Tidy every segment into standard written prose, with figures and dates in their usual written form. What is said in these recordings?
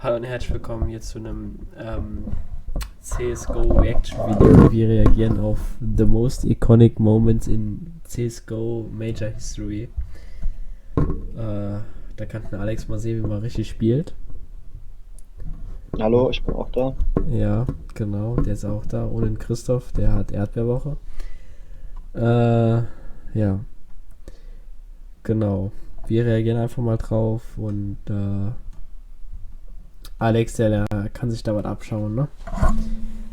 Hallo und herzlich willkommen hier zu einem CSGO Reaction Video. Wir reagieren auf the most iconic moments in CSGO Major History. Da kann Alex mal sehen, wie man richtig spielt. Hallo, ich bin auch da. Ja, genau, der ist auch da. Ohne den Christoph, der hat Erdbeerwoche. Ja, genau. Wir reagieren einfach mal drauf und Alex, der kann sich da was abschauen, ne?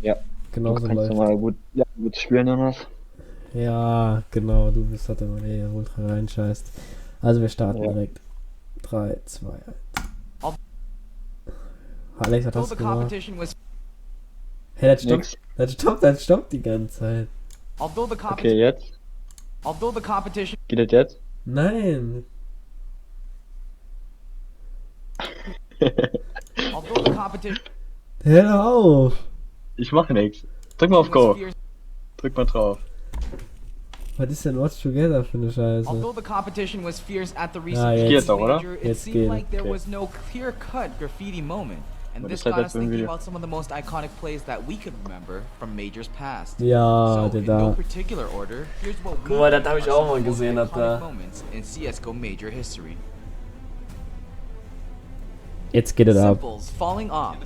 Ja, Genau du so kannst läuft. mal gut spielen, Jonas. Ja, genau, du bist halt immer der ultra reinscheißt. Also wir starten direkt. 3, 2, 1. Alex, was hast du gemacht? Hey, das stoppt die ganze Zeit. Okay, jetzt? Geht das jetzt? Nein. Hör doch auf. Ich mache nichts. Drück mal auf Go. Drück mal drauf. Was ist denn Watch Together für eine Scheiße? Although the competition was fierce at the Ah, recent jetzt. Geht's doch, oder? major, it Jetzt seemed geht. like there Okay. was no clear-cut graffiti moment. And Was this ist das got jetzt us für ein thinking Video? about some of the most iconic plays that we could remember from majors past. Ja, So, der in no da. particular order, here's what we Guck mal, das think hab ich are auch some mal of the most gesehen, das iconic da. moments in CSGO major history. Jetzt geht es ab. Simples falling off.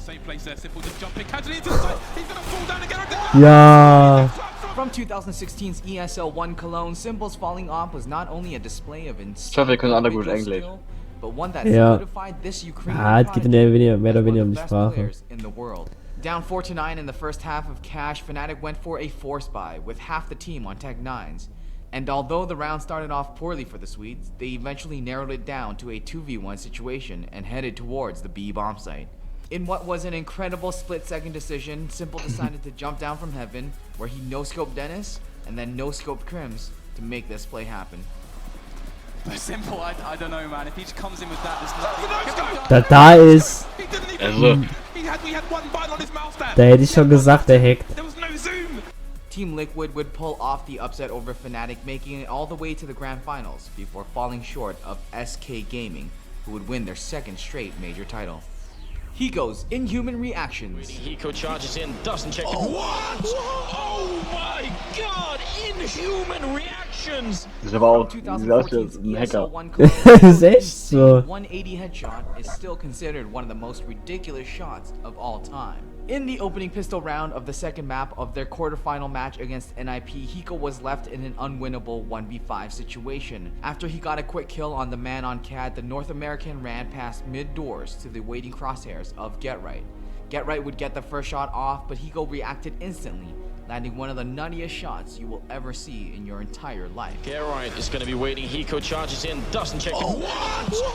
Ja. From 2016's ESL 1 Cologne, Simples falling off was not only a display of Ich hoffe, ihr könnt alle gut individual Englisch. skill, but one that Ja. solidified this Ukrainian Ah, es geht prodigy mehr oder as one weniger of um the die best Sprache. players in the world. Down 4-9 in the first half of Cash, Fnatic went for a force buy with half the team on Tech 9s. And although the round started off poorly for the Swedes, they eventually narrowed it down to a 2v1 situation and headed towards the B bomb site. In what was an incredible split-second decision, Simple decided to jump down from heaven, where he no-scoped Dennis and then no-scoped Crims to make this play happen. Simple, I don't know, man. If he just comes in with that, there's nothing. Da ist. Also, We had one bite on his mouth there. Da hätte ich schon gesagt, der hackt. There was no zoom. Team Liquid would pull off the upset over Fnatic, making it all the way to the grand finals before falling short of SK Gaming, who would win their second straight major title. Hiko's inhuman reactions. Hiko charges in, doesn't check. Oh, what? Oh my god! Inhuman reactions! das ist aber auch, From sieht aus wie 2014's ein Hacker. ESL 1 Cologne, Das ist echt so. 180 headshot is still considered one of the most ridiculous shots of all time. In the opening pistol round of the second map of their quarterfinal match against NIP, Hiko was left in an unwinnable 1v5 situation. After he got a quick kill on the man on CAD, the North American ran past mid-doors to the waiting crosshairs of GetRight. GetRight would get the first shot off, but Hiko reacted instantly, landing one of the nuttiest shots you will ever see in your entire life. Geralt is going to be waiting. Hiko charges in, doesn't check. Oh,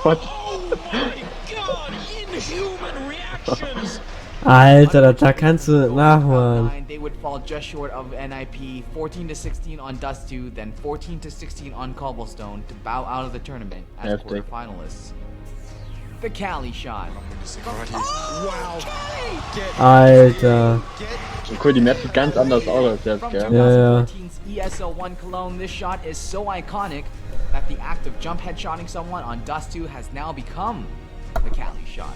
What? Oh my god! Inhuman reactions! Alter, da kannst du nachmachen. They would fall just short of NIP, 14-16 on Dust 2, then 14-16 on Cobblestone to bow out of the tournament as Heftig. quarterfinalists. The Cali shot. Wow. Alter. Cool, die Map sieht ganz anders aus als jetzt, From gell? Ja. 2014's ESL 1 Cologne, this shot is so iconic that the act of jump headshotting someone on Dust 2 has now become the Cali shot.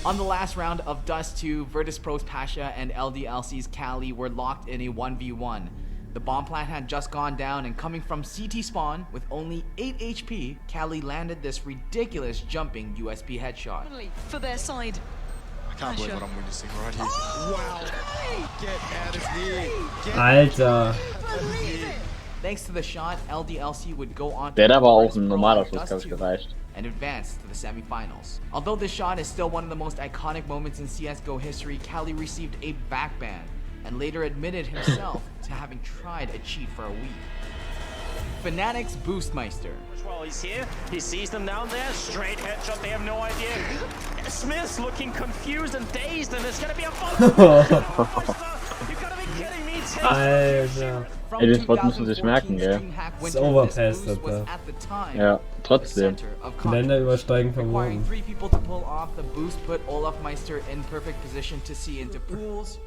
On the last round of Dust 2, Virtus Pro's Pasha and LDLC's Cali were locked in a 1v1. The bomb plant had just gone down, and coming from CT spawn with only 8 HP, Cali landed this ridiculous jumping USP headshot. For their side. I can't believe what I'm witnessing right here. Wow. Get out of here. Get Alter. Thanks to the shot, LDLC would go on Der to hat aber auch Virtus ein Pro normaler on Schuss, Dust glaube ich, 2 gereicht. and advance to the semifinals. Although this shot is still one of the most iconic moments in CSGO history, Cali received a backban and later admitted himself to having tried a cheat for a week. Fnatic's Boostmeister. Well, he's here. He sees them down there. Straight headshot. They have no idea. Smith's looking confused and dazed, and there's gonna be a fight. You gotta be kidding me, Tim. Alter. From Ey, das Wort müssen Sie sich 2014's merken, gell? DreamHack Das ist Winter, overpassed, this boost was Alter. at the time Ja, the trotzdem. center of Die Länder controversy. übersteigen Requiring Vermögen. 3 people to pull off the boost put Olaf Meister in perfect position to see into pools,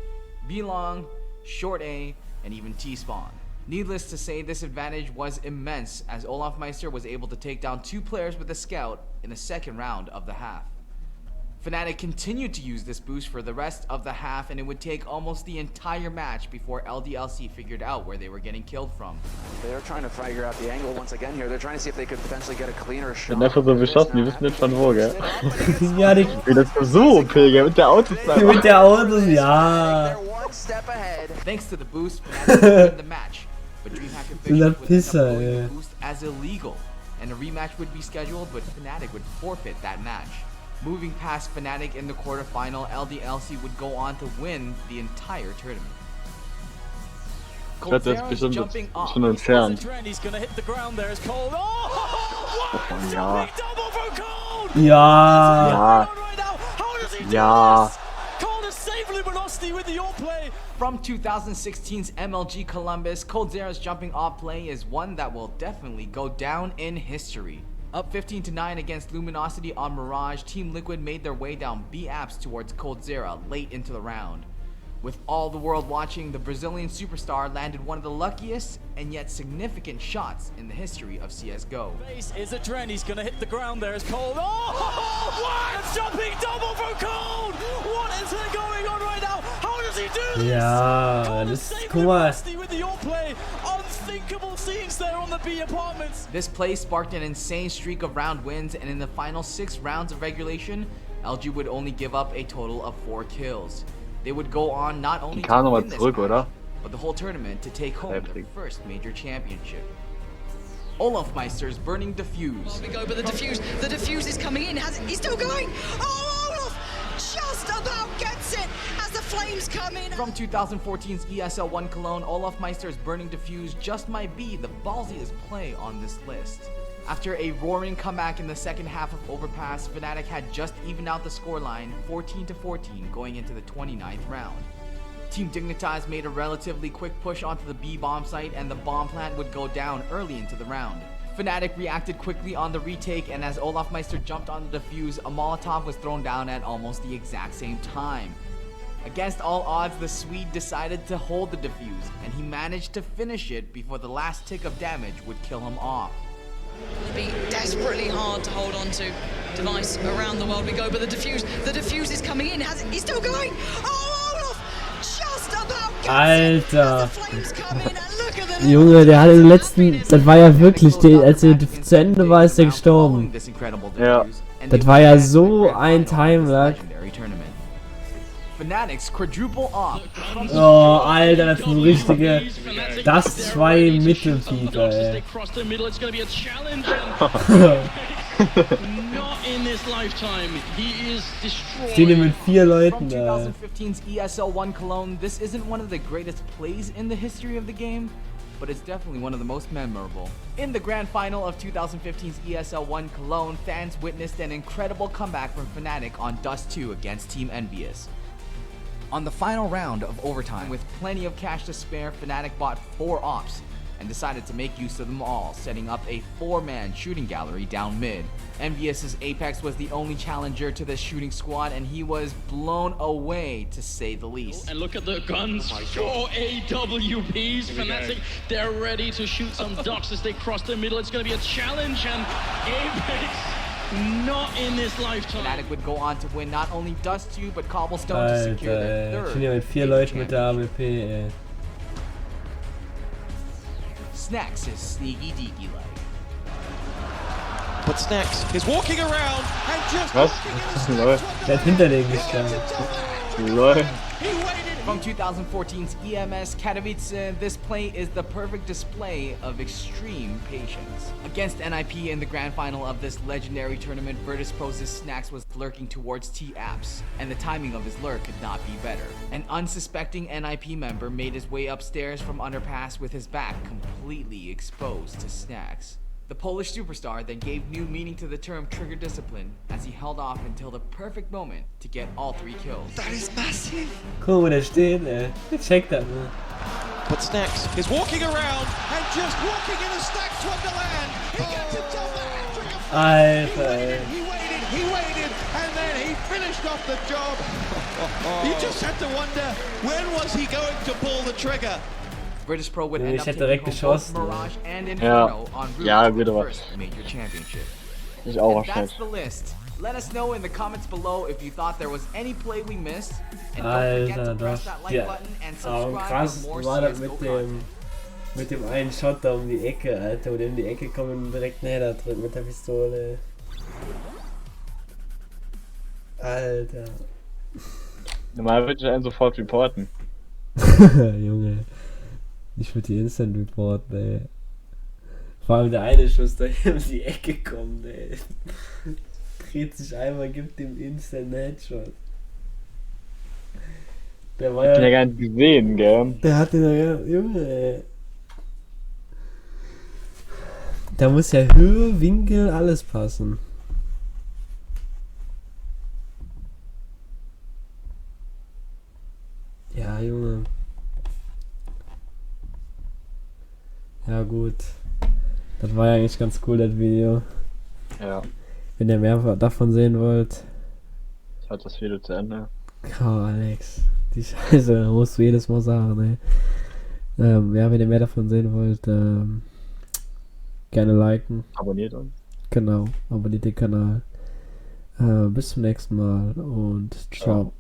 B-long, short A, and even T-spawn. Needless to say, this advantage was immense as Olaf Meister was able to take down 2 players with a scout in the second round of the half. Fnatic continued to use this boost for the rest of the half, and it would take almost the entire match before LDLC figured out where they were getting killed from. They're trying to figure out the angle once again here. They're trying to see if they could potentially get a cleaner shot. Wird einfach so beschossen, die wissen nicht von wo, gell? Ja, die Wie das so OP, gell? Mit der Autosniper. mit der Autos, ja. Thanks to the boost, Fnatic would win the match, but DreamHack officials would end up Pisser, ruling ey. the boost as illegal, and a rematch would be scheduled, but Fnatic would forfeit that match. Moving past Fnatic in the quarterfinal, LDLC would go on to win the entire tournament. Ich werde jetzt bestimmt jumping off. schon entfernt. He's gonna hit the ground there. It's cold. Oh! What? Ja. Double for cold! Ja. Ja. Right now. How does he do Ja. this? Cold is safe luminosity with the all play. From 2016's MLG Columbus, coldzera's jumping off play is one that will definitely go down in history. Up 15-9 against Luminosity on Mirage, Team Liquid made their way down B apps towards coldzera late into the round. With all the world watching, the Brazilian superstar landed one of the luckiest and yet significant shots in the history of CSGO. Base is a trend. He's gonna hit the ground there. It's cold. Oh! What? A jumping double for cold! What is going on right now? How does he do this? Ja, Cold das is ist, safe guck mal. luminosity with the all play. Unthinkable scenes there on the B apartments. This play sparked an insane streak of round wins, and in the final 6 rounds of regulation, LG would only give up a total of 4 kills. They would go on not only to Nochmal win this zurück, match, oder? but the whole tournament to take home their Heftig. first major championship. Olafmeister's burning defuse. We go, but the defuse is coming in. He's still going. Oh, Olaf just about gets it as the flames come in. From 2014's ESL1 Cologne, Olafmeister's burning defuse just might be the ballsiest play on this list. After a roaring comeback in the second half of Overpass, Fnatic had just evened out the scoreline 14-14 going into the 29th round. Team Dignitas made a relatively quick push onto the B bomb site, and the bomb plant would go down early into the round. Fnatic reacted quickly on the retake, and as Olafmeister jumped on the defuse, a Molotov was thrown down at almost the exact same time. Against all odds, the Swede decided to hold the defuse, and he managed to finish it before the last tick of damage would kill him off. It'll be desperately hard to hold on to. Device around the world we go, but the defuse is coming in. He's still going. Oh, Olaf just about gets it Alter. as the flames come in. And look at the Junge, der hat im letzten, das war ja wirklich, als er zu Ende war, ist er gestorben. This incredible Ja. defuse, and Das they war ja would advance to the so grand ein final of this Timelag. legendary tournament. Fnatic's quadruple off. Oh, Alter, das sind so richtige, das 2 Mittelfieber, ey. Stehen hier mit 4 From Leuten da. 2015's ESL1 Cologne, this isn't one of the greatest plays in the history of the game, but it's definitely one of the most memorable. In the grand final of 2015's ESL1 Cologne, fans witnessed an incredible comeback from Fnatic on Dust 2 against Team Envious. On the final round of overtime, with plenty of cash to spare, Fnatic bought 4 ops and decided to make use of them all, setting up a 4-man shooting gallery down mid. Envious's Apex was the only challenger to this shooting squad, and he was blown away, to say the least. And look at the guns, 4 AWPs, Fnatic, they're ready to shoot some ducks as they cross the middle. It's gonna be a challenge, and Apex, not in this lifetime. Fnatic would go on to win not only Dust 2, but Cobblestone to secure Alter, their ey. third Ich bin ja mit 4 major Leuten mit der championship. AWP, ey. Snacks is sneaky deaky like. But Snacks is walking around and just Was? walking in a Lol. Der hat hinter denen gestanden. Lol. He waited. From 2014's EMS Katowice, this play is the perfect display of extreme patience. Against NIP in the grand final of this legendary tournament, Virtus.pro's Snacks was lurking towards T-Apps, and the timing of his lurk could not be better. An unsuspecting NIP member made his way upstairs from underpass with his back completely exposed to Snacks. The Polish superstar then gave new meaning to the term trigger discipline as he held off until the perfect moment to get all 3 kills. That is massive. Guck mal, wo der steht, ey. Check das, ne? But Snacks is walking around and just walking in a Snacks wonderland. He gets himself a hat-trick of Alter, ey. He waited, and then he finished off the job. You just have to wonder, when was he going to pull the trigger? Virtus.pro would Nee, end ich up hätte taking direkt home both geschossen. Mirage and Inferno on route Ja, to gut, the aber first major championship. Ich auch And that's wahrscheinlich. the list. Let us know in the comments below if you thought there was any play we missed. And don't forget Alter, to press doch. that like Ja. button and Aber subscribe krass for more war das CSGO mit content. dem einen Shot da um die Ecke, Alter, wo der um die Ecke kommt und direkt näher drückt mit der Pistole. Alter. Normal würde ich einen sofort reporten. Junge. Ich würde die instant reporten, ey. Vor allem der eine Schuss, der hier um die Ecke kommt, ey. Dreht sich einmal, gibt dem instant Headshot. Der war Ich hab den ja ja. gar nicht gesehen, gell? Der hat den ja. Junge, ey. Da muss ja Höhe, Winkel, alles passen. Ja, Junge. Ja, gut. Das war ja eigentlich ganz cool, das Video. Ja. Wenn ihr mehr davon sehen wollt. Ich halte das Video zu Ende. Oh, Alex. Die Scheiße, musst du jedes Mal sagen, ey. Ja, wenn ihr mehr davon sehen wollt, gerne liken. Abonniert uns. Genau, abonniert den Kanal. Bis zum nächsten Mal und ciao.